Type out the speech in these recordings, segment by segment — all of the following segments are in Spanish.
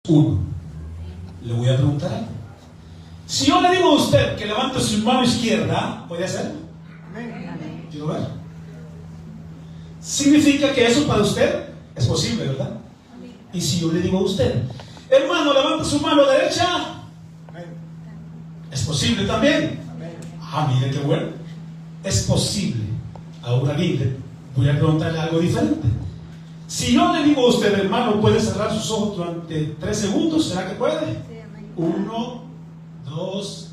1. Le voy a preguntar algo. Si yo le digo a usted que levante su mano izquierda, ¿puede hacerlo? Quiero ver. Significa que eso para usted es posible, ¿verdad? Y si yo le digo a usted, hermano, levante su mano derecha, es posible también. Mire qué bueno. Es posible. Ahora bien, voy a preguntarle algo diferente. Si yo le digo a usted, hermano, puede cerrar sus ojos durante 3 segundos, ¿será que puede? 1, 2,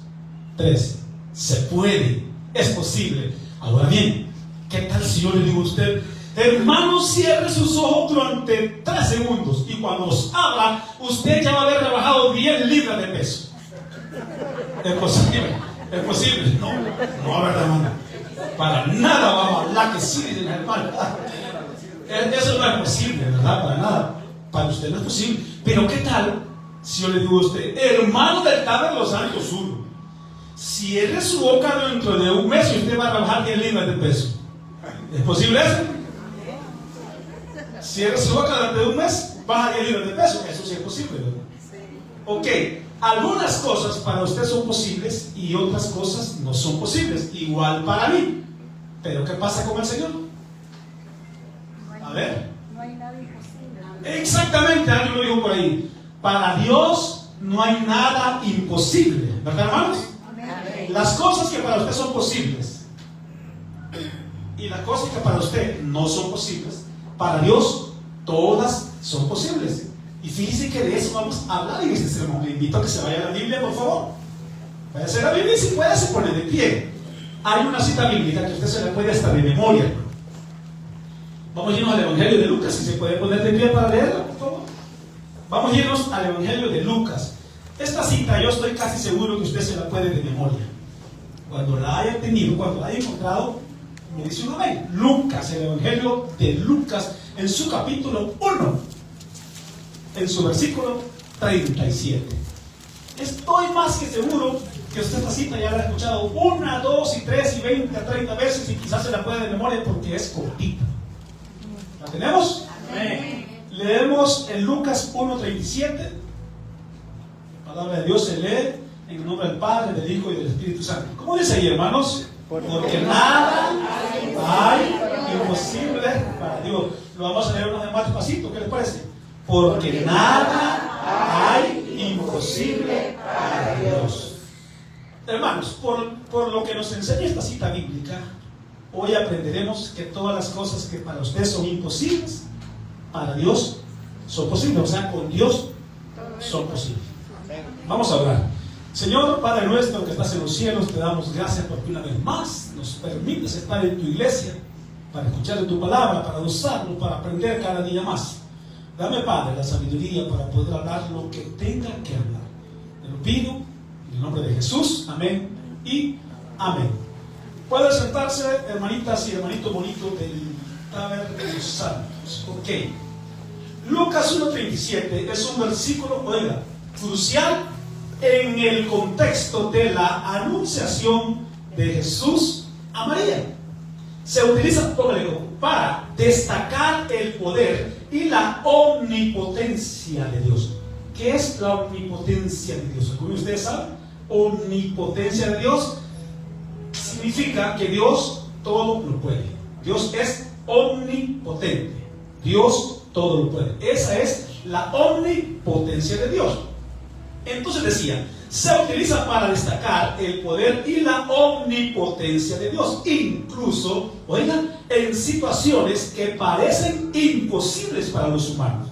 3. Se puede, es posible. Ahora bien, ¿qué tal si yo le digo a usted, hermano, cierre sus ojos durante 3 segundos y cuando os habla, usted ya va a haber rebajado 10 libras de peso? Es posible, es posible. No, verdad, hermano. Para nada vamos a hablar que sí, hermano. Eso no es posible, ¿verdad? Para nada. Para usted no es posible. Pero ¿qué tal si yo le digo a usted, hermano del Taber de los Santos 1, cierre su boca dentro de un mes y usted va a rebajar 10 libras de peso? ¿Es posible eso? Cierre su boca dentro de un mes, baja 10 libras de peso. Eso sí es posible, ¿verdad? Ok, algunas cosas para usted son posibles y otras cosas no son posibles. Igual para mí. Pero ¿qué pasa con el Señor? A ver. No hay nada imposible. Exactamente, alguien lo dijo por ahí. Para Dios no hay nada imposible, ¿verdad, hermanos? Amén. Las cosas que para usted son posibles y las cosas que para usted no son posibles, para Dios todas son posibles. Y fíjense que de eso vamos a hablar en este sermón. Le invito a que se vaya a la Biblia, por favor. Váyase a la Biblia y si puede se pone de pie. Hay una cita bíblica que usted se la puede hasta de memoria. Vamos a irnos al Evangelio de Lucas, si se puede poner de pie para leerla, por favor. Vamos a irnos al Evangelio de Lucas. Esta cita yo estoy casi seguro que usted se la puede de memoria. Cuando la haya tenido, cuando la haya encontrado, me dice un amén. Lucas, el Evangelio de Lucas, en su capítulo 1, en su versículo 37. Estoy más que seguro que usted esta cita ya la ha escuchado 1, 2, 3, 20, 30 veces y quizás se la puede de memoria porque es cortita. ¿La tenemos? Amén. Leemos en Lucas 1:37. La palabra de Dios se lee en el nombre del Padre, del Hijo y del Espíritu Santo. ¿Cómo dice ahí, hermanos? Porque nada hay imposible para Dios. Lo vamos a leer unos demás despacito, ¿qué les parece? Porque nada hay imposible para Dios. Hermanos, por lo que nos enseña esta cita bíblica, hoy aprenderemos que todas las cosas que para usted son imposibles, para Dios son posibles. O sea, con Dios son posibles. Vamos a orar. Señor, Padre nuestro que estás en los cielos, te damos gracias porque una vez más nos permites estar en tu iglesia para escuchar de tu palabra, para usarlo, para aprender cada día más. Dame, Padre, la sabiduría para poder hablar lo que tenga que hablar. Te lo pido en el nombre de Jesús. Amén y amén. Pueden sentarse, hermanitas y hermanitos bonitos del Taber de los Santos. Ok. Lucas 1:37 es un versículo, oiga, crucial en el contexto de la anunciación de Jesús a María. Se utiliza, para destacar el poder y la omnipotencia de Dios. ¿Qué es la omnipotencia de Dios? ¿Alguno de ustedes sabe? Omnipotencia de Dios significa que Dios todo lo puede. Dios es omnipotente. Dios todo lo puede. Esa es la omnipotencia de Dios. Entonces decía, se utiliza para destacar el poder y la omnipotencia de Dios, incluso, oigan, en situaciones que parecen imposibles para los humanos.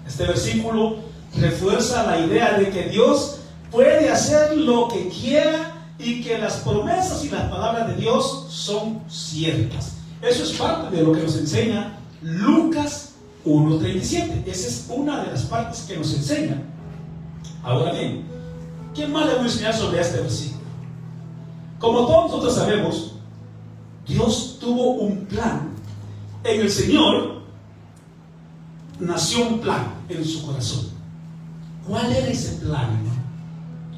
Este versículo refuerza la idea de que Dios puede hacer lo que quiera y que las promesas y las palabras de Dios son ciertas. Eso es parte de lo que nos enseña Lucas 1:37. Esa es una de las partes que nos enseña. Ahora bien, ¿quién más le voy a enseñar sobre este versículo? Como todos nosotros sabemos, Dios tuvo un plan. En el Señor nació un plan en su corazón. ¿Cuál era ese plan, hermano?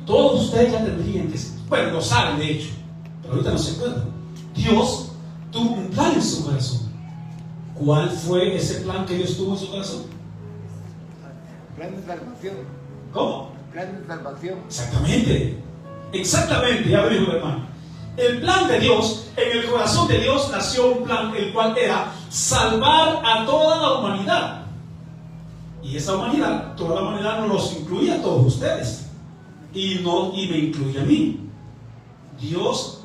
Todos ustedes ya tendrían que, bueno, lo saben de hecho, pero ahorita no se acuerdan. Dios tuvo un plan en su corazón. ¿Cuál fue ese plan que Dios tuvo en su corazón? Plan de salvación. ¿Cómo? Plan de salvación. Exactamente. Exactamente, ya lo dijo el hermano. El plan de Dios, en el corazón de Dios nació un plan, el cual era salvar a toda la humanidad. Y esa humanidad, toda la humanidad no los incluye a todos ustedes. Y me incluye a mí. Dios,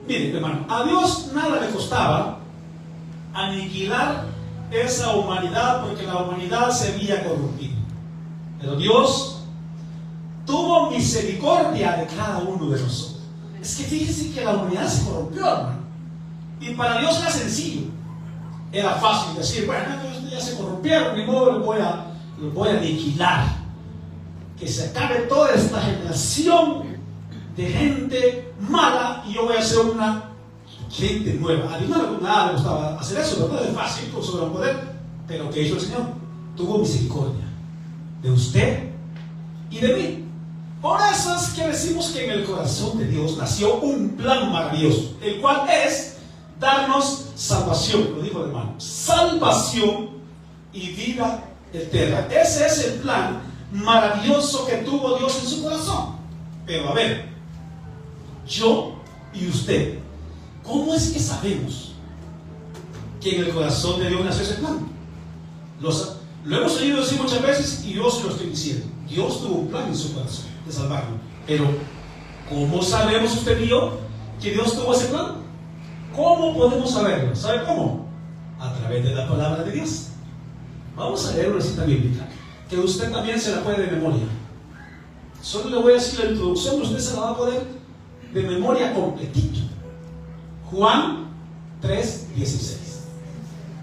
miren hermano, a Dios nada le costaba aniquilar esa humanidad porque la humanidad se había corrompido. Pero Dios tuvo misericordia de cada uno de nosotros. Es que fíjense que la humanidad se corrompió, hermano. Y para Dios era sencillo. Era fácil decir, bueno, entonces ya se corrompieron, ni modo, los voy a aniquilar. Que se acabe toda esta generación de gente mala y yo voy a hacer una gente nueva. A Dios nada le gustaba hacer eso, ¿verdad? Es fácil, con su gran poder. Pero ¿qué hizo el Señor? Tuvo misericordia de usted y de mí. Por eso es que decimos que en el corazón de Dios nació un plan maravilloso, el cual es darnos salvación, lo dijo el hermano, salvación y vida eterna. Ese es el plan maravilloso que tuvo Dios en su corazón. Pero a ver, yo y usted, ¿cómo es que sabemos que en el corazón de Dios nació ese plan? Lo hemos oído decir muchas veces y yo se lo estoy diciendo. Dios tuvo un plan en su corazón de salvarlo. Pero, ¿cómo sabemos usted y yo que Dios tuvo ese plan? ¿Cómo podemos saberlo? ¿Sabe cómo? A través de la palabra de Dios. Vamos a leer una cita bíblica que usted también se la puede de memoria. Solo le voy a decir la introducción, usted se la va a poder de memoria completito. Juan 3:16.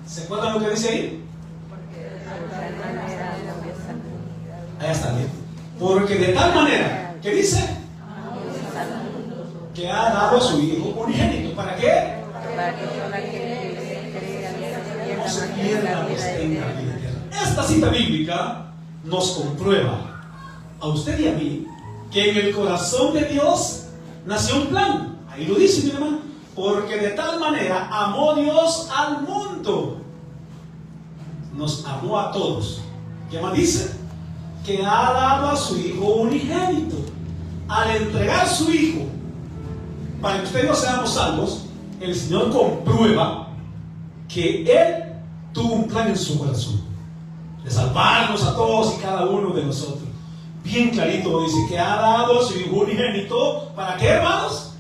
¿Se acuerdan lo que dice ahí? Ahí está bien. Porque de tal manera, ¿qué dice? Que ha dado a su Hijo unigénito. ¿Para qué? No se pierda, pues tenga vida eterna. Esta cita bíblica nos comprueba a usted y a mí que en el corazón de Dios nació un plan. Ahí lo dice mi hermano. Porque de tal manera amó Dios al mundo. Nos amó a todos. ¿Qué más dice? Que ha dado a su Hijo unigénito. Al entregar su Hijo para que usted y yo seamos salvos, el Señor comprueba que Él tuvo un plan en su corazón de salvarnos a todos y cada uno de nosotros. Bien clarito dice que ha dado a su Hijo unigénito. ¿Para qué, hermanos?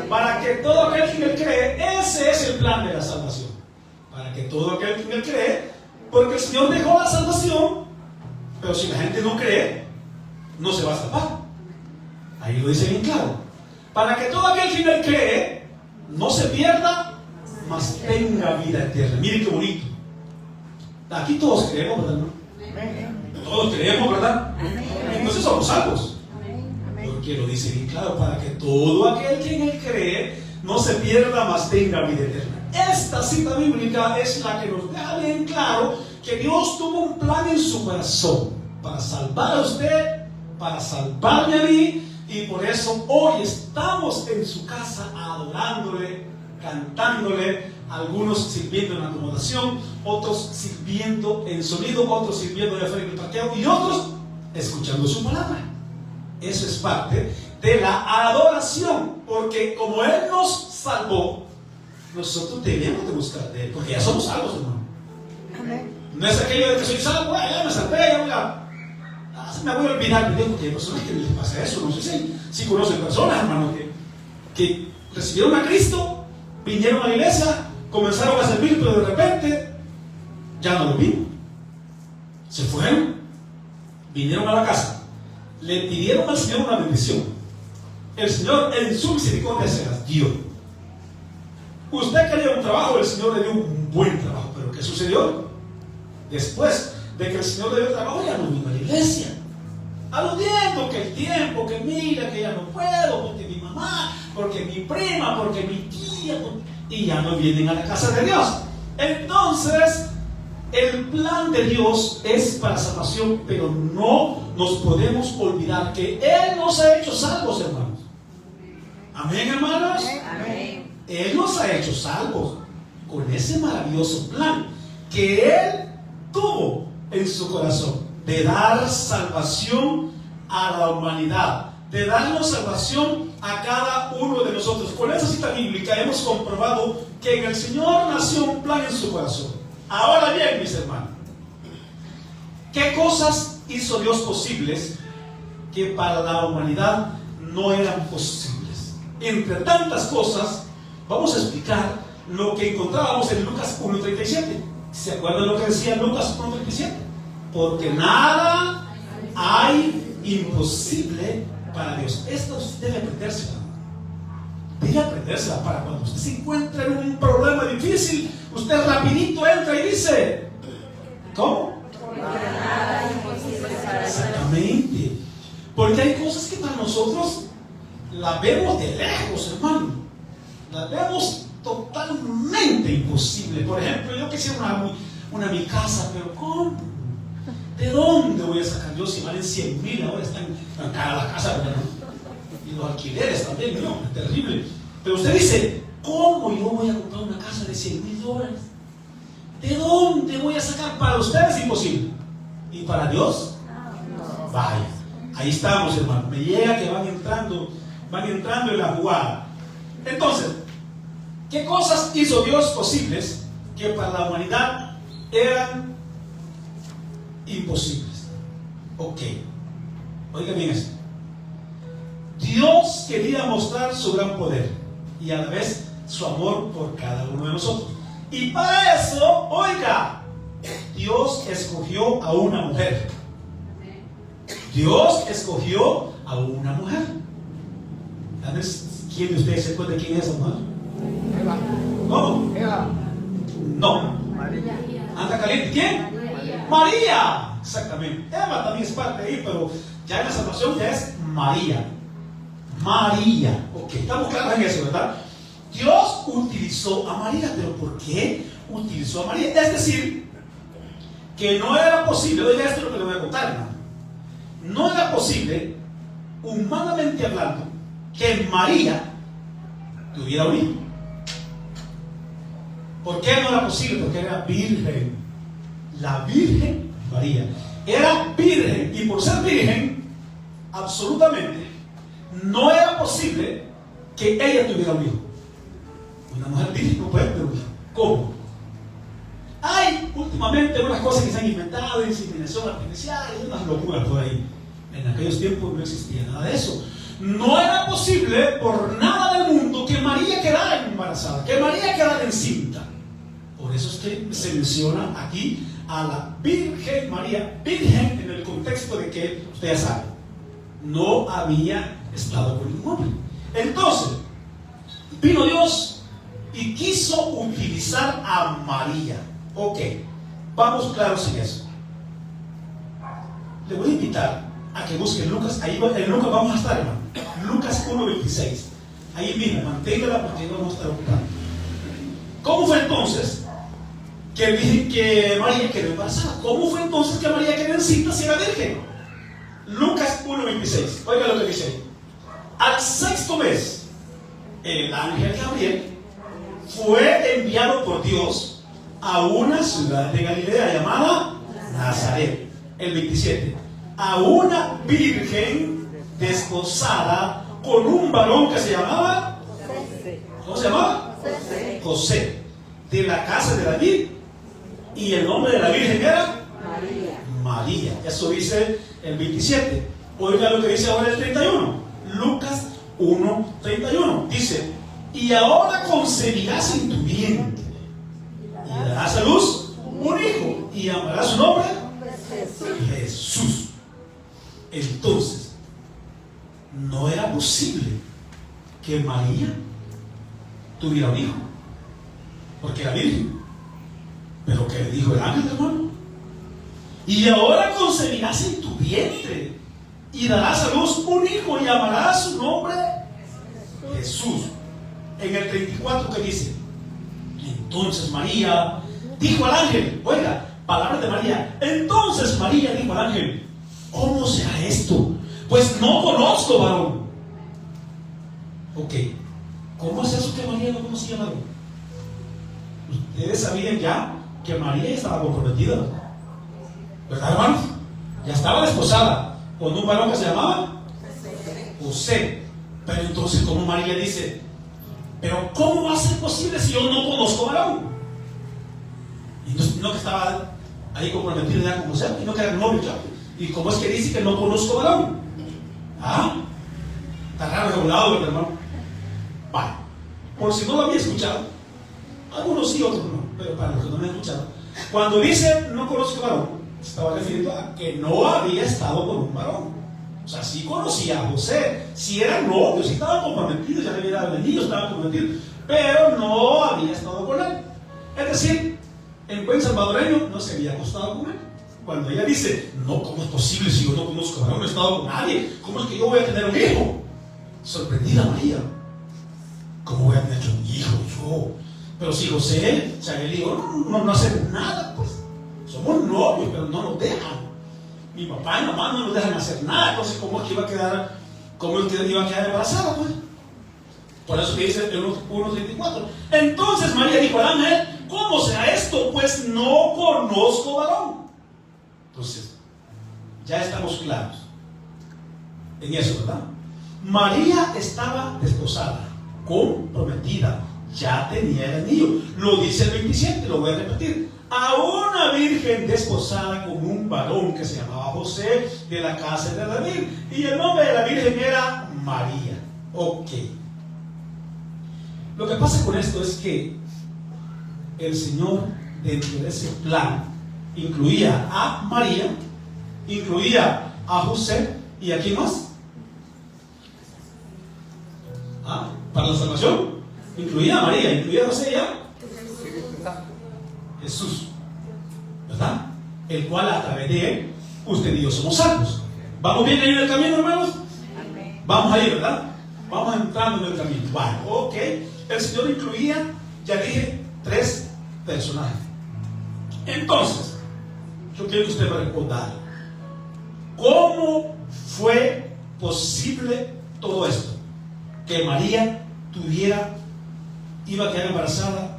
Para que todo aquel que en Él cree. Ese es el plan de la salvación. Para que todo aquel que en Él cree, porque el Señor dejó la salvación. Pero si la gente no cree, no se va a salvar. Ahí lo dice bien claro. Para que todo aquel que en Él cree no se pierda, mas tenga vida eterna. Miren qué bonito. Aquí todos creemos, ¿verdad? Todos creemos, ¿verdad? Entonces somos salvos. Porque lo dice bien claro. Para que todo aquel que en Él cree no se pierda, mas tenga vida eterna. Esta cita bíblica es la que nos deja bien claro que Dios tuvo un plan en su corazón para salvar a usted, para salvarme a mí, y por eso hoy estamos en su casa adorándole, cantándole, algunos sirviendo en acomodación, otros sirviendo en sonido, otros sirviendo de afuera en el parqueo y otros escuchando su palabra. Eso es parte de la adoración, porque como Él nos salvó, nosotros debemos de buscar de Él, porque ya somos salvos, hermano. No es aquello de que soy salvo, ya me salvé, me voy a olvidar. Porque hay personas que les pasa eso. No sé si conocen personas, hermano, que recibieron a Cristo, vinieron a la iglesia, comenzaron a servir, pero de repente ya no lo vino. Se fueron, vinieron a la casa, le pidieron al Señor una bendición. El Señor en su misericordia se las dio. Usted quería un trabajo, el Señor le dio un buen trabajo. Pero ¿qué sucedió? Después de que el Señor le dio el trabajo, ya no vino a la iglesia. Aludiendo que el tiempo, que mira, que ya no puedo, porque mi mamá, porque mi prima, porque mi tía, y ya no vienen a la casa de Dios. Entonces, el plan de Dios es para salvación, pero no nos podemos olvidar que Él nos ha hecho salvos, hermanos. Amén, hermanos. Amén. Él nos ha hecho salvos con ese maravilloso plan que Él tuvo en su corazón. de dar salvación a la humanidad, de darnos salvación a cada uno de nosotros. Con esa cita bíblica hemos comprobado que en el Señor nació un plan en su corazón. Ahora bien, mis hermanos, ¿qué cosas hizo Dios posibles que para la humanidad no eran posibles? Entre tantas cosas, vamos a explicar lo que encontrábamos en Lucas 1:37. ¿Se acuerdan lo que decía Lucas 1:37? Porque nada hay imposible para Dios. Esto debe aprendérsela. Debe aprendérsela para cuando usted se encuentre en un problema difícil, usted rapidito entra y dice, ¿cómo? Exactamente. Porque hay cosas que para nosotros las vemos de lejos, hermano. Las vemos totalmente imposible. Por ejemplo, yo quisiera una mi casa, pero ¿cómo? ¿De dónde voy a sacar yo si valen 100,000? Ahora están tan cara la casa, ¿verdad? Y los alquileres también, no, es terrible. Pero usted dice, ¿cómo yo voy a comprar una casa de $100,000? ¿De dónde voy a sacar? Para ustedes es imposible. ¿Y para Dios? Vaya, ahí estamos, hermano. Me llega que van entrando en la jugada. Entonces, ¿qué cosas hizo Dios posibles que para la humanidad eran imposibles? Ok, oiga bien esto. Dios quería mostrar su gran poder y a la vez su amor por cada uno de nosotros. Y para eso, oiga, Dios escogió a una mujer. Dios escogió a una mujer. ¿Quién de ustedes se acuerda quién es esa mujer? Eva. ¿Cómo? Eva. No. María. ¿Anda caliente? ¿Quién? María. Exactamente. Eva también es parte de ahí, pero ya en la salvación ya es María. María. Ok, estamos claros en eso, ¿verdad? Dios utilizó a María, pero ¿por qué utilizó a María? Es decir, que no era posible, oiga esto es lo que le voy a contar, hermano. No era posible, humanamente hablando, que María tuviera un hijo. ¿Por qué no era posible? Porque era virgen. La Virgen María era virgen, y por ser virgen, absolutamente no era posible que ella tuviera un hijo. Una mujer virgen no puede tener un hijo. ¿Cómo? Hay últimamente unas cosas que se han inventado, inseminación artificial y unas locuras por ahí. En aquellos tiempos no existía nada de eso. No era posible por nada del mundo que María quedara embarazada, que María quedara encinta. Por eso es que se menciona aquí a la Virgen María, virgen en el contexto de que, usted ya sabe, no había estado con ningún hombre. Entonces, vino Dios y quiso utilizar a María. Ok, vamos claros en eso. Le voy a invitar a que busquen Lucas, ahí en Lucas vamos a estar, hermano. Lucas 1:26. Ahí mismo, manténgala porque vamos a estar ocupando. ¿Cómo fue entonces que María quedó embarazada? ¿Cómo fue entonces que María quedó encinta si era virgen? Lucas 1:26. Oiga lo que dice ahí. Al sexto mes, el ángel Gabriel fue enviado por Dios a una ciudad de Galilea llamada Nazaret. El 27. A una virgen desposada con un varón que se llamaba, ¿cómo se llamaba? José, de la casa de David, y el nombre de la virgen era María. Eso dice el 27. Oiga lo que dice ahora el 31. Lucas 1:31. Dice: y ahora concebirás en tu vientre y darás a luz un hijo y llamarás su nombre Jesús. Entonces, no era posible que María tuviera un hijo, porque era virgen. Pero ¿qué le dijo el ángel, hermano? Y ahora concebirás en tu vientre y darás a luz un hijo y llamarás su nombre Jesús. En el 34, ¿qué dice? Entonces María dijo al ángel, oiga, palabras de María. Entonces María dijo al ángel: ¿cómo será esto? Pues no conozco varón. Ok, ¿cómo es eso que María no conocía varón? Ustedes sabían ya que María estaba comprometida, ¿verdad, hermanos? Ya estaba desposada con un varón que se llamaba José. Pero entonces, como María dice, pero ¿cómo va a ser posible si yo no conozco varón? Y no que estaba ahí comprometido ya con José, y no que era novio ya. ¿Y cómo es que dice que no conozco varón? ¿Ah? Está raro regulado, ¿verdad, hermano? Vale. Por si no lo había escuchado, algunos sí, otros no, pero para los que no me han escuchado, cuando dice no conozco varón, estaba refiriendo a que no había estado con un varón. O sea, sí conocía a José, sí eran novios, sí estaban comprometidos, ya le había dado el niño, estaban comprometidos, pero no había estado con él. Es decir, en buen salvadoreño no se había acostado con él. Cuando ella dice, no, ¿cómo es posible si yo no conozco a varón, no he estado con nadie? ¿Cómo es que yo voy a tener un hijo? Sorprendida María. ¿Cómo voy a tener un hijo yo? Pero si José, Chabeli, no hace nada, pues. Somos novios, pero no nos dejan. Mi papá y mamá no nos dejan hacer nada. Entonces, ¿cómo es que iba a quedar, embarazada, pues? Por eso que dice en 1:34. Entonces María dijo al ángel, ¿cómo será esto? Pues no conozco varón. Entonces, ya estamos claros en eso, ¿verdad? María estaba desposada, comprometida, ya tenía el anillo. Lo dice el 27, lo voy a repetir. A una virgen desposada con un varón que se llamaba José, de la casa de David, y el nombre de la virgen era María. Ok. Lo que pasa con esto es que el Señor, dentro de ese plan, incluía a María, incluía a José, ¿y a quién más? Para la salvación, incluía a María, incluía a José y a Jesús, ¿verdad? El cual a través de él, usted y yo somos salvos. ¿Vamos bien ahí en el camino, hermanos? Vamos ahí, ¿verdad? Vamos entrando en el camino. Bueno, ok. El Señor incluía, ya dije, 3 personajes. Entonces, yo quiero que usted me recuerde ¿cómo fue posible todo esto? Que María iba a quedar embarazada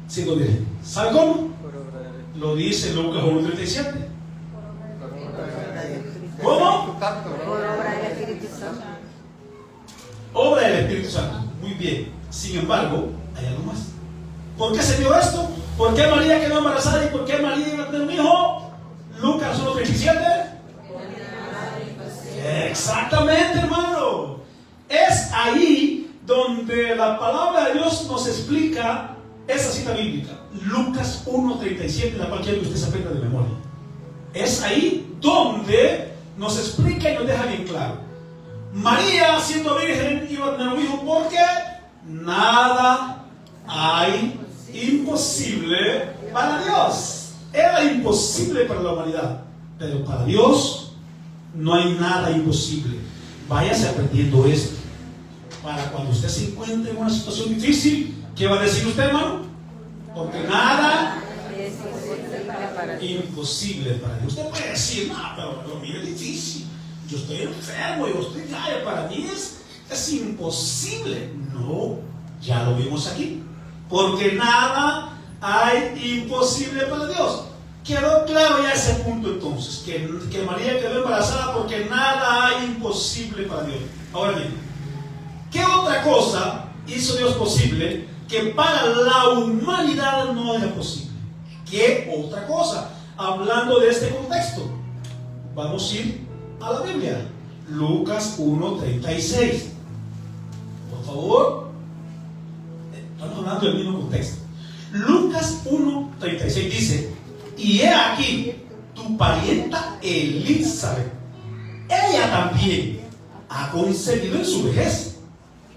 siendo virgen. ¿Sabe cómo? Lo dice Lucas 1:37. ¿Cómo? Por obra del Espíritu Santo. Obra del Espíritu Santo. Muy bien. Sin embargo, hay algo más. ¿Por qué se dio esto? ¿Por qué María quedó embarazada y por qué María iba a tener un hijo? Lucas 1:37. Exactamente, hermano. Es ahí donde la palabra de Dios nos explica esa cita bíblica. Lucas 1:37, la cual quiero que usted se aprenda de memoria. Es ahí donde nos explica y nos deja bien claro. María, siendo virgen, iba a tener un hijo porque nada hay imposible para Dios. Era imposible para la humanidad, pero para Dios no hay nada imposible. Váyase aprendiendo esto para cuando usted se encuentre en una situación difícil. ¿Qué va a decir usted, hermano? Porque nada Es imposible para Dios. Usted puede decir, no, pero mire, es difícil. Yo estoy enfermo, yo estoy grave, para mí es imposible. No, ya lo vimos aquí. Porque nada hay imposible para Dios. Quedó claro ya ese punto entonces, que María quedó embarazada porque nada hay imposible para Dios. Ahora bien, ¿qué otra cosa hizo Dios posible que para la humanidad no era posible? ¿Qué otra cosa? Hablando de este contexto, vamos a ir a la Biblia. Lucas 1:36. Por favor. Estamos hablando del mismo contexto. Lucas 1:36 dice: y he aquí tu parienta Elizabeth, ella también ha concebido en su vejez,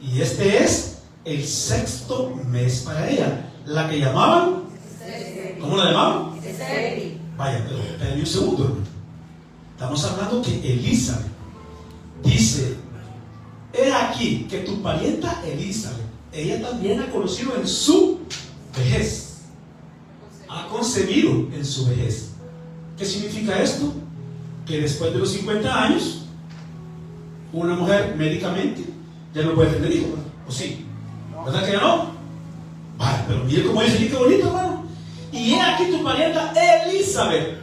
y este es el 6º mes para ella, la que llamaban, ¿cómo la llamaban? Vaya, pero espérenme un segundo, hermano. Estamos hablando que Elizabeth dice: he aquí que tu parienta Elizabeth, ella también ha conocido en su vejez, ha concebido en su vejez. ¿Qué significa esto? Que después de los 50 años, una mujer médicamente ya no puede tener hijos, ¿o sí? ¿Verdad que ya no? Vale, pero mire cómo dice aquí, qué bonito, hermano. Y he aquí tu parienta Elizabeth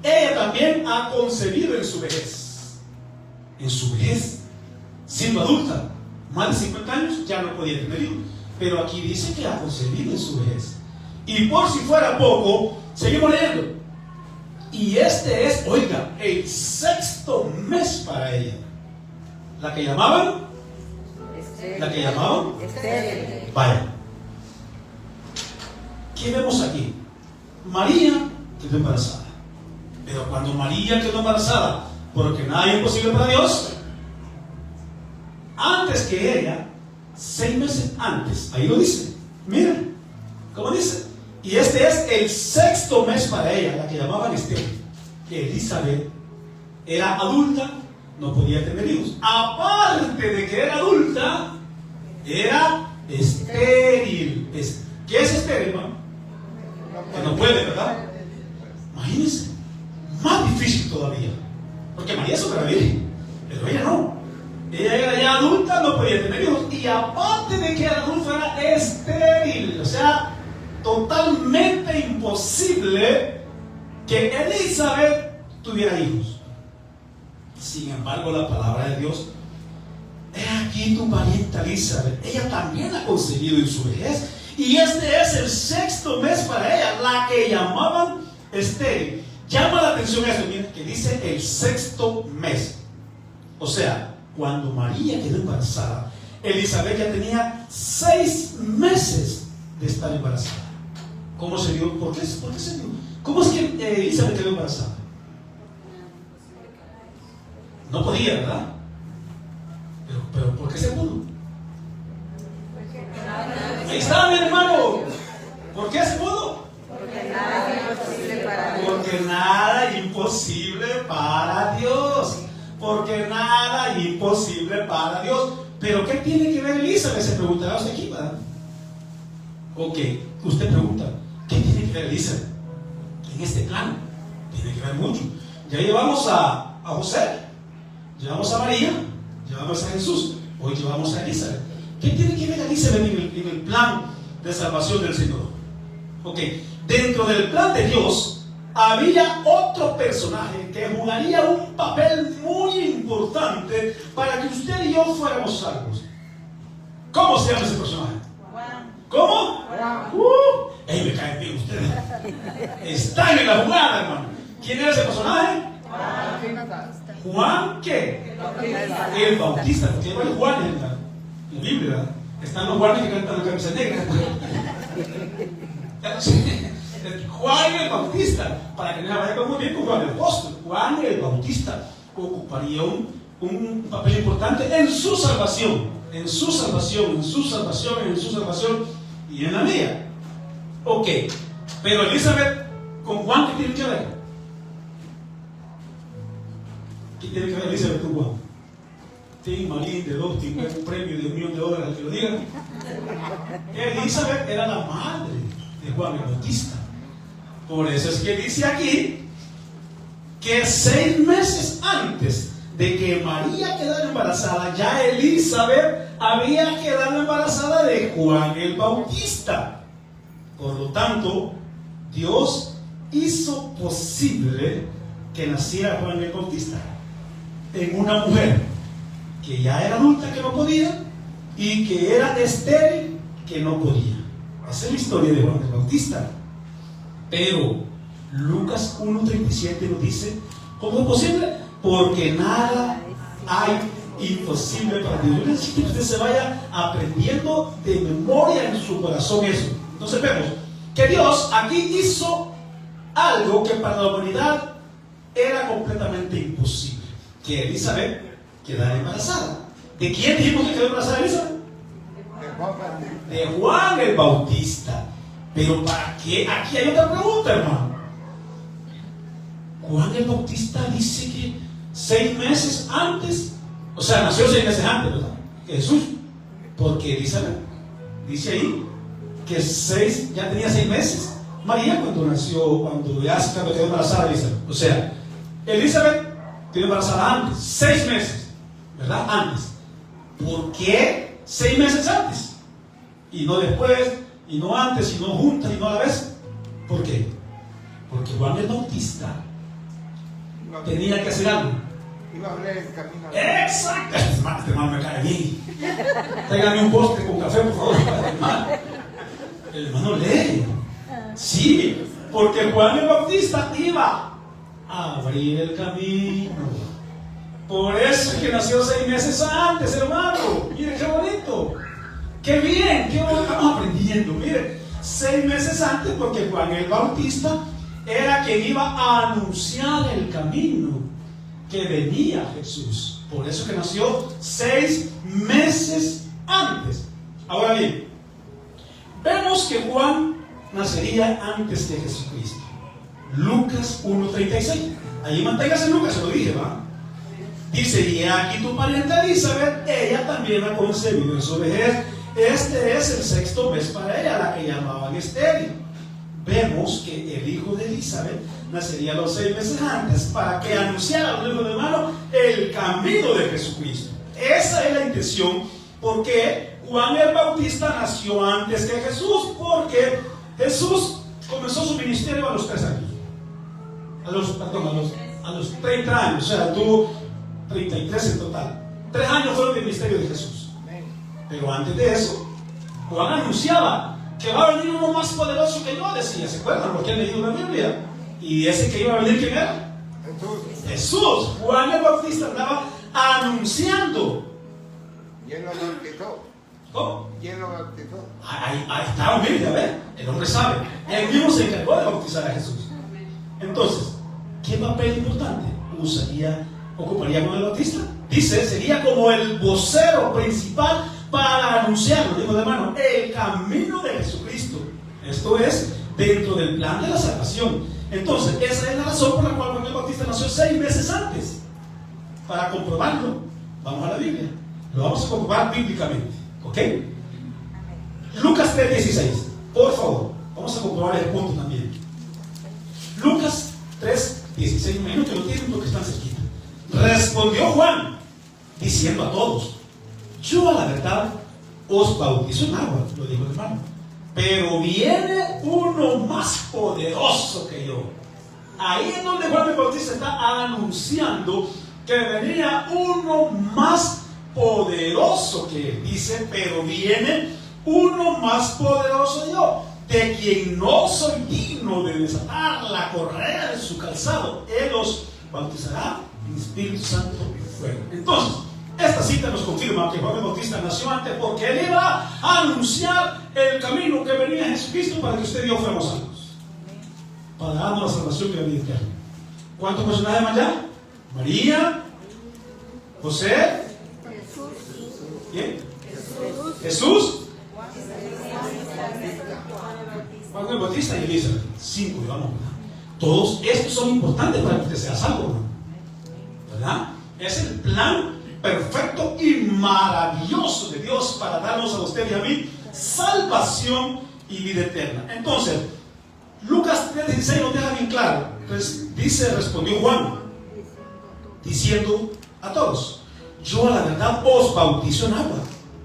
ella también ha concebido en su vejez. En su vejez, siendo adulta, más de 50 años, ya no podía tener hijos. Pero aquí dice que ha concebido en su vejez. Y por si fuera poco, seguimos leyendo. Y este es, oiga, el 6º mes para ella. La que llamaban, Estéril. vaya. ¿Qué vemos aquí? María quedó embarazada. Pero cuando María quedó embarazada, porque nada es imposible para Dios, antes que ella, 6 meses antes, ahí lo dice, miren, ¿cómo dice? Y este es el 6º mes para ella, la que llamaban estéril. Elizabeth era adulta, no podía tener hijos. Aparte de que era adulta, era estéril. ¿Qué es estéril, hermano? Que no puede, ¿verdad? Imagínense, más difícil todavía. Porque María es otra virgen, pero ella no. Ella era ya adulta, no podía tener hijos. Y aparte de que era adulta, era estéril. O sea, totalmente imposible que Elizabeth tuviera hijos. Sin embargo, la palabra de Dios: he aquí tu parienta Elizabeth, ella también ha concebido en su vejez, y este es el 6º mes para ella, la que llamaban estéril. Llama la atención eso, miren, que dice el 6º mes. O sea, cuando María quedó embarazada, Elizabeth ya tenía 6 meses de estar embarazada. ¿Cómo se dio? ¿Por qué se dio? ¿Cómo es que Elizabeth quedó embarazada? No podía, ¿verdad? Pero ¿por qué se pudo? Ahí está, mi hermano. ¿Por qué se pudo? Porque nada es imposible para Dios. Porque nada es imposible para Dios. Porque nada es imposible para Dios. Pero ¿qué tiene que ver Elizabeth? Se preguntará usted aquí, ¿verdad? Ok, usted pregunta, ¿qué tiene que ver Elizabeth en este plano? Tiene que ver mucho. Ya llevamos a José, llevamos a María, llevamos a Jesús, hoy llevamos a Elizabeth. ¿Qué tiene que ver Elizabeth en el plan de salvación del Señor? Ok, dentro del plan de Dios había otro personaje que jugaría un papel muy importante para que usted y yo fuéramos salvos. ¿Cómo se llama ese personaje? ¿Cómo? Me caen bien ustedes. Están en la jugada, hermano. ¿Quién era ese personaje? Juan, ¿qué? El Bautista. Porque hay Juan en la Biblia, ¿verdad? Están los Juanes que cantan la camisa negra. Juan el Bautista, para que no vaya muy bien con Juan el Apóstol. Juan el Bautista ocuparía un papel importante en su salvación, y en la mía. Ok, pero Elizabeth con Juan, ¿qué tiene que ver? ¿Qué tiene que ver Elizabeth con Juan? Tim Malín de Dostin, un premio de $1.000.000 al que lo diga. Elizabeth era la madre de Juan el Bautista. Por eso es que dice aquí que 6 meses antes de que María quedara embarazada, ya Elizabeth había quedado embarazada de Juan el Bautista. Por lo tanto, Dios hizo posible que naciera Juan el Bautista en una mujer que ya era adulta, que no podía, y que era estéril, que no podía. Esa es la historia de Juan el Bautista. Pero Lucas 1:37 nos dice: ¿cómo es posible? Porque nada hay imposible para Dios. Yo necesito que usted se vaya aprendiendo de memoria en su corazón eso. Entonces vemos que Dios aquí hizo algo que para la humanidad era completamente imposible: que Elizabeth quedara embarazada. ¿De quién dijimos que quedó embarazada Elizabeth? De Juan el Bautista. Pero ¿para qué? Aquí hay otra pregunta, hermano. Juan el Bautista dice que 6 meses antes, o sea, nació 6 meses antes, ¿verdad? Que Jesús. Porque Elizabeth dice ahí que ya tenía 6 meses. María cuando ya se quedó embarazada Elizabeth. O sea, Elizabeth quedó embarazada antes, 6 meses, ¿verdad? Antes. ¿Por qué 6 meses antes? Y no después, y no antes, y no juntas, y no a la vez. ¿Por qué? Porque Juan el Bautista tenía que hacer algo. Iba a abrir el camino. Exacto. Este hermano me cae bien. Tráigame un postre con café, por favor. El hermano lee. Sí, porque Juan el Bautista iba a abrir el camino. Por eso es que nació 6 meses antes, hermano. Mire qué bonito. Qué bien, qué bonito. Estamos aprendiendo. Mire, 6 meses antes, porque Juan el Bautista era quien iba a anunciar el camino que venía Jesús. Por eso que nació 6 meses antes. Ahora bien, vemos que Juan nacería antes de Jesucristo. Lucas 1:36. Allí manténgase en Lucas, se lo dije, ¿va? Dice: y aquí tu pariente Elizabeth, ella también ha concebido en su vejez. Este es el 6º mes para ella, la que llamaban estéril. Vemos que el hijo de Elizabeth nacería los 6 meses antes para que anunciara a los hijos de hermano el camino de Jesucristo. Esa es la intención. Porque Juan el Bautista nació antes que Jesús, porque Jesús comenzó su ministerio a los 3 años. A los 30 años, o sea, tuvo 33 en total. 3 años fueron del ministerio de Jesús. Pero antes de eso, Juan anunciaba que va a venir uno más poderoso que yo, decía. ¿Se acuerdan? Porque han leído la Biblia. Y ese que iba a venir, ¿quién era? Jesús. Juan el Bautista andaba anunciando. Y él lo bautizó. ¿Cómo? Y él lo bautizó. Ahí está, humilde, a ver. El hombre sabe. Él mismo se encargó de bautizar a Jesús. Entonces, ¿qué papel importante ocuparía Juan el Bautista? Dice, sería como el vocero principal para anunciar, lo digo de mano, el camino de Jesucristo. Esto es dentro del plan de la salvación. Entonces, esa es la razón por la cual Juan el Bautista nació 6 meses antes. Para comprobarlo, vamos a la Biblia. Lo vamos a comprobar bíblicamente. ¿Ok? Lucas 3:16. Por favor, vamos a comprobar el punto también. Lucas 3:16. Un minuto, lo tienen porque están cerquita. Respondió Juan, diciendo a todos: yo a la verdad os bautizo en agua, lo dijo el hermano, pero viene uno más poderoso que yo. Ahí es donde Juan el Bautista está anunciando que venía uno más poderoso que él. Dice: pero viene uno más poderoso que yo, de quien no soy digno de desatar la correa de su calzado. Él os bautizará en Espíritu Santo y fuego. Entonces, esta cita nos confirma que Juan el Bautista nació antes, porque él iba a anunciar el camino que venía Jesucristo para que usted y yo fuéramos salvos, para darnos la salvación que la vida eterna. ¿Cuántos personajes más allá? María, José, ¿quién? Jesús, Juan el Bautista y Elizabeth. 5, digamos, ¿verdad? Todos estos son importantes para que usted sea salvo, ¿verdad? Es el plan perfecto y maravilloso de Dios para darnos a usted y a mí salvación y vida eterna. Entonces, Lucas 3:16 nos deja bien claro. Entonces, dice, respondió Juan, diciendo a todos: yo a la verdad os bautizo en agua,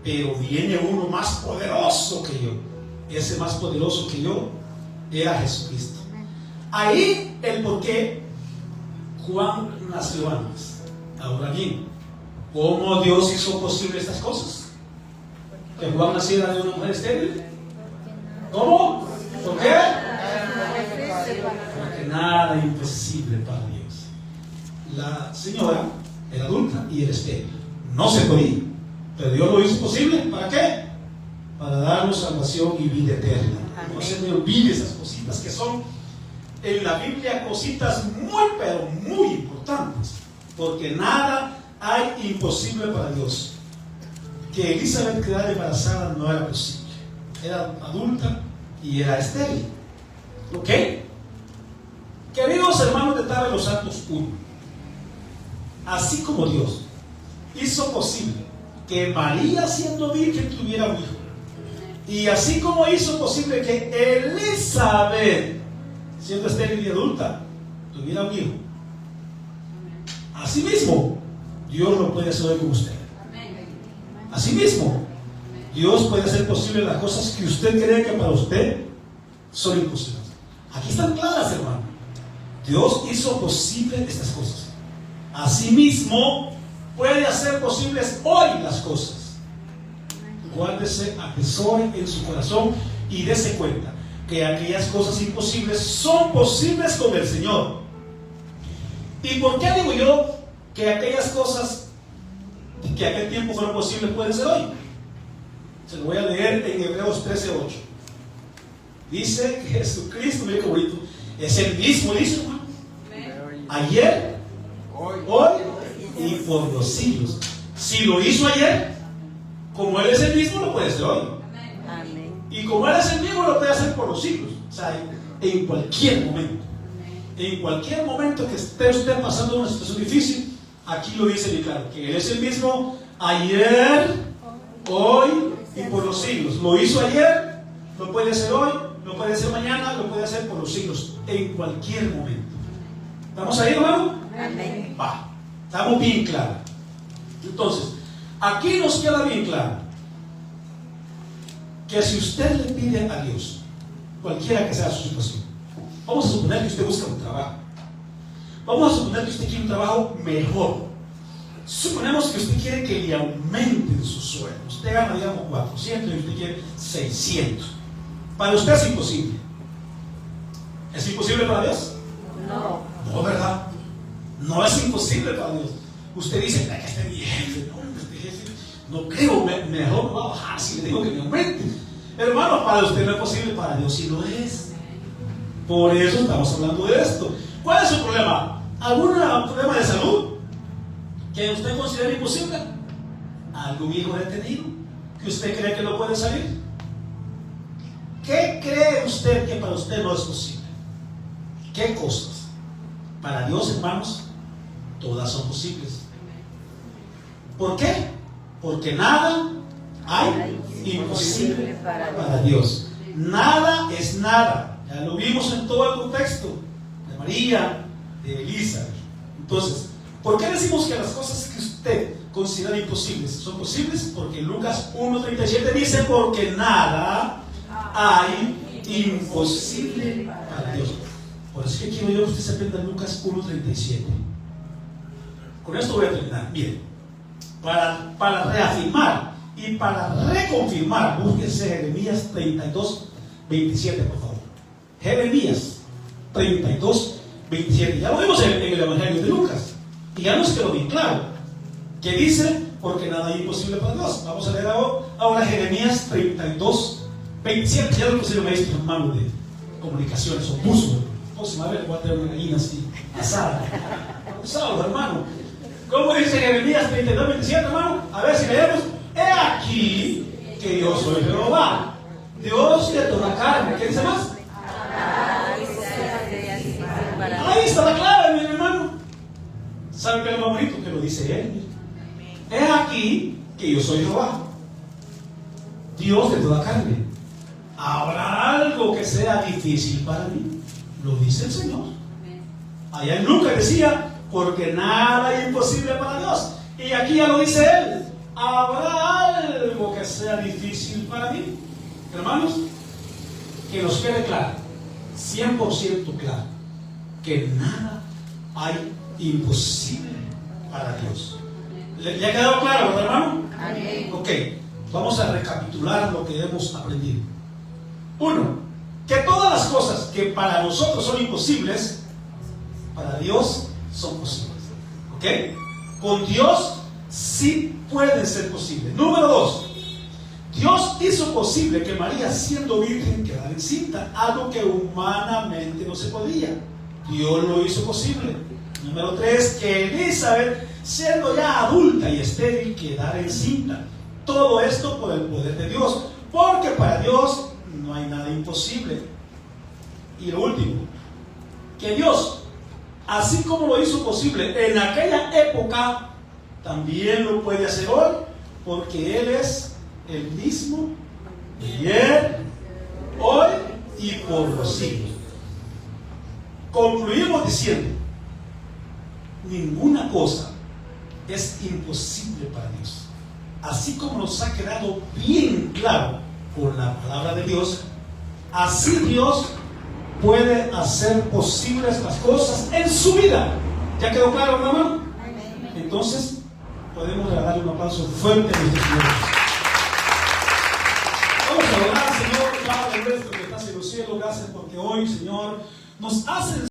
pero viene uno más poderoso que yo. Ese más poderoso que yo era Jesucristo. Ahí el por qué Juan nació antes. Ahora bien, ¿cómo Dios hizo posible estas cosas? ¿Que Juan naciera de una mujer estéril? ¿Cómo? ¿Por qué? Porque nada es imposible para Dios. La señora era adulta y era estéril. No se podía. Pero Dios lo hizo posible. ¿Para qué? Para darnos salvación y vida eterna. No se me olvide esas cositas que son en la Biblia cositas muy, pero muy importantes. Porque nada hay imposible para Dios. Que Elizabeth quedara embarazada no era posible. Era adulta y era estéril. ¿Ok? Queridos hermanos de Tabla de los Santos 1, así como Dios hizo posible que María, siendo virgen, tuviera un hijo, y así como hizo posible que Elizabeth, siendo estéril y adulta, tuviera un hijo, así mismo Dios lo puede hacer hoy con usted. Así mismo Dios puede hacer posible las cosas que usted cree que para usted son imposibles. Aquí están claras, hermano. Dios hizo posible estas cosas. Asimismo, puede hacer posibles hoy las cosas. Guárdese, atesore en su corazón y dése cuenta que aquellas cosas imposibles son posibles con el Señor. ¿Y por qué digo yo que aquellas cosas que aquel tiempo fueron posibles pueden ser hoy? Se lo voy a leer en Hebreos 13:8. Dice que Jesucristo, mire qué bonito, es el mismo, dice, hermano, ayer, hoy y por los siglos. Si lo hizo ayer, como Él es el mismo, lo puede hacer hoy. Amén. Y como Él es el mismo, lo puede hacer por los siglos. O sea, en cualquier momento. En cualquier momento que esté usted pasando una situación difícil, aquí lo dice bien claro, que Él es el mismo ayer, hoy y por los siglos. Lo hizo ayer, lo puede hacer hoy, lo puede hacer mañana, lo puede hacer por los siglos, en cualquier momento. ¿Estamos ahí, hermano? Amén. Va, estamos bien claros. Entonces, aquí nos queda bien claro que si usted le pide a Dios, cualquiera que sea su situación, vamos a suponer que usted busca un trabajo, vamos a suponer que usted quiere un trabajo mejor, suponemos que usted quiere que le aumenten su sueldo, usted gana digamos 400 y usted quiere 600, para usted es imposible. ¿Es imposible para Dios? No, ¿verdad? No es imposible para Dios. Usted dice, que esté mi jefe, no creo, mejor me va a bajar si le digo que me aumente. Hermano, para usted no es posible, para Dios sí lo es. Por eso estamos hablando de esto. ¿Cuál es su problema? ¿Algún problema de salud que usted considera imposible? ¿Algún hijo detenido que usted cree que no puede salir? ¿Qué cree usted que para usted no es posible? ¿Qué cosas? Para Dios, hermanos, todas son posibles. ¿Por qué? Porque nada hay imposible para Dios. Nada es nada. Ya lo vimos en todo el contexto de María, de Elisa. Entonces, ¿por qué decimos que las cosas que usted considera imposibles son posibles? Porque Lucas 1:37 dice, porque nada hay imposible para Dios. Por eso es que quiero yo que usted se aprenda Lucas 1:37. Con esto voy a terminar. Bien, para reafirmar y para reconfirmar, búsquense Jeremías 32:27, por favor. Jeremías 32:27. Ya lo vimos en el Evangelio de Lucas. Y ya nos quedó bien claro que dice, porque nada hay imposible para Dios. Vamos a leer ahora Jeremías 32:27. Ya lo puse el maestro hermano de comunicaciones, o puso. A ver, voy a tener una gallina así, asada. Sábado, hermano. ¿Cómo dice Jeremías 32:27, hermano? A ver si leemos. He aquí que yo soy Jehová, Dios de toda carne. ¿Qué dice más? Ahí está la clave, mi hermano. ¿Sabe qué es lo más bonito? Que lo dice él. He aquí que yo soy Jehová, Dios de toda carne. ¿Habrá algo que sea difícil para mí? Lo dice el Señor. Allá en Lucas decía, porque nada es imposible para Dios. Y aquí ya lo dice Él. ¿Habrá algo que sea difícil para mí? Hermanos, que nos quede claro, 100% claro, que nada hay imposible para Dios. ¿Le ha quedado claro, verdad, hermano? Amén. Ok, vamos a recapitular lo que hemos aprendido. 1. Que todas las cosas que para nosotros son imposibles, para Dios son posibles. ¿Ok? Con Dios sí pueden ser posibles. Número 2. Dios hizo posible que María, siendo virgen, quedara encinta, algo que humanamente no se podía. Dios lo hizo posible. Número 3. Que Elizabeth, siendo ya adulta y estéril, quedara encinta. Todo esto por el poder de Dios, porque para Dios no hay nada imposible. Y lo último, que Dios, así como lo hizo posible en aquella época, también lo puede hacer hoy, porque Él es el mismo ayer, hoy y por los siglos. Concluimos diciendo, ninguna cosa es imposible para Dios. Así como nos ha quedado bien claro con la palabra de Dios, así Dios puede hacer posibles las cosas en su vida. ¿Ya quedó claro, hermano? Entonces, podemos darle un aplauso fuerte a nuestro Señor. Vamos a orar, Señor, Padre nuestro que estás en los cielos. Gracias porque hoy, Señor, nos haces